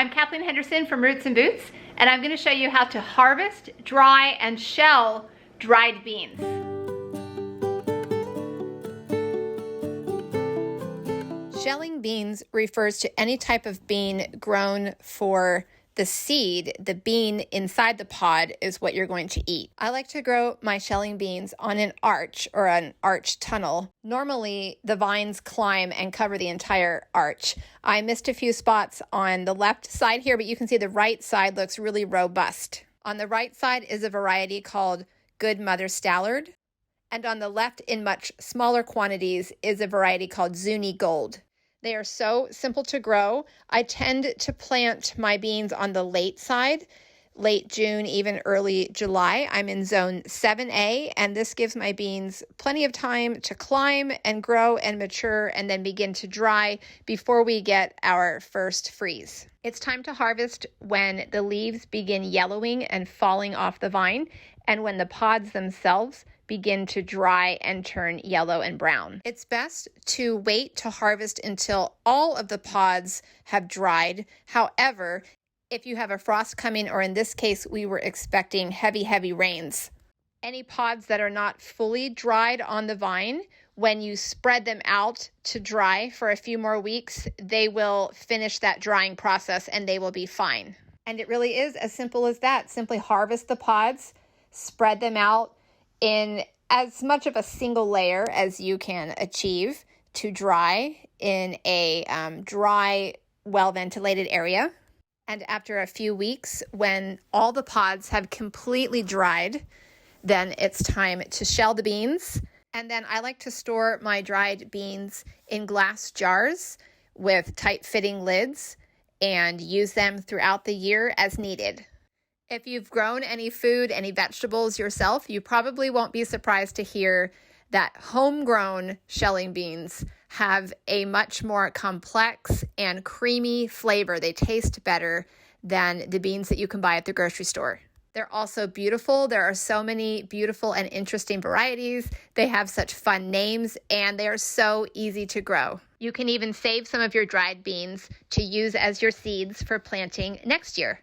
I'm Kathleen Henderson from Roots and Boots, and I'm going to show you how to harvest, dry, and shell dried beans. Shelling beans refers to any type of bean grown for the seed. The bean inside the pod is what you're going to eat. I like to grow my shelling beans on an arch or an arch tunnel. Normally, the vines climb and cover the entire arch. I missed a few spots on the left side here, but you can see the right side looks really robust. On the right side is a variety called Good Mother Stallard, and on the left, in much smaller quantities, is a variety called Zuni Gold. They are so simple to grow. I tend to plant my beans on the late side, late June, even early July. I'm in zone 7A, and this gives my beans plenty of time to climb and grow and mature and then begin to dry before we get our first freeze. It's time to harvest when the leaves begin yellowing and falling off the vine, and when the pods themselves begin to dry and turn yellow and brown. It's best to wait to harvest until all of the pods have dried. However, if you have a frost coming, or in this case, we were expecting heavy rains, any pods that are not fully dried on the vine, when you spread them out to dry for a few more weeks, they will finish that drying process and they will be fine. And it really is as simple as that. Simply harvest the pods, spread them out in as much of a single layer as you can achieve to dry in a dry, well-ventilated area. And after a few weeks, when all the pods have completely dried, then it's time to shell the beans. And then I like to store my dried beans in glass jars with tight-fitting lids and use them throughout the year as needed. If you've grown any food, any vegetables yourself, you probably won't be surprised to hear that homegrown shelling beans have a much more complex and creamy flavor. They taste better than the beans that you can buy at the grocery store. They're also beautiful. There are so many beautiful and interesting varieties. They have such fun names, and they are so easy to grow. You can even save some of your dried beans to use as your seeds for planting next year.